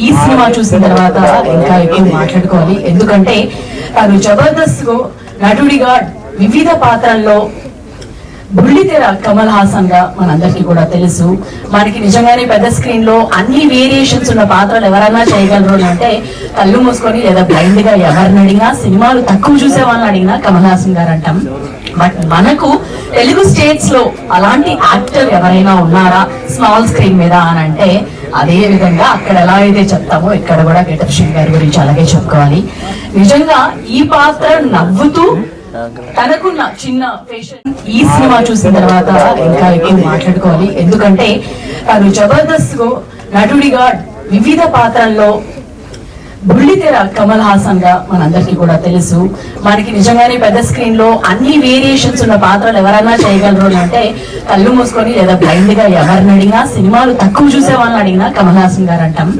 ఈ సినిమా చూసిన తర్వాత ఇంకా ఎక్కువ మాట్లాడుకోవాలి. ఎందుకంటే తను జబర్దస్త్ నటుడిగా వివిధ పాత్రల్లో బుల్లితెర కమల్ హాసన్ గా మనందరికీ కూడా తెలుసు. మనకి నిజంగానే పెద్ద స్క్రీన్ లో అన్ని వేరియేషన్స్ ఉన్న పాత్రలు ఎవరైనా చేయగలరు అంటే కళ్ళు మూసుకొని లేదా బ్లైండ్ గా ఎవరిని అడిగినా, సినిమాలు తక్కువ చూసే వాళ్ళని అడిగినా కమల్ హాసన్ గారు అంటాం. బట్ మనకు తెలుగు స్టేట్స్ లో అలాంటి యాక్టర్ ఎవరైనా ఉన్నారా స్మాల్ స్క్రీన్ మీద అని అంటే అదే విధంగా అక్కడ ఎలా అయితే చెప్తామో ఇక్కడ కూడా గెటప్ శ్రీ గారి గురించి అలాగే చెప్పుకోవాలి. నిజంగా ఈ పాత్ర నవ్వుతూ తనకున్న చిన్న పేషెంట్ ఈ సినిమా చూసిన తర్వాత ఇంకా ఎక్కువ మాట్లాడుకోవాలి. ఎందుకంటే తను జబర్దస్త్ నటుడిగా వివిధ పాత్రల్లో బుల్లితెర కమల్ హాసన్ గా మనందరికీ కూడా తెలుసు. మనకి నిజంగానే పెద్ద స్క్రీన్ లో అన్ని వేరియేషన్స్ ఉన్న పాత్రలు ఎవరైనా చేయగలరు అంటే కళ్ళు మూసుకొని లేదా బ్లైండ్ గా ఎవరిని అడిగినా, సినిమాలు తక్కువ చూసే వాళ్ళని అడిగినా కమల్ హాసన్ గారు అంటాం.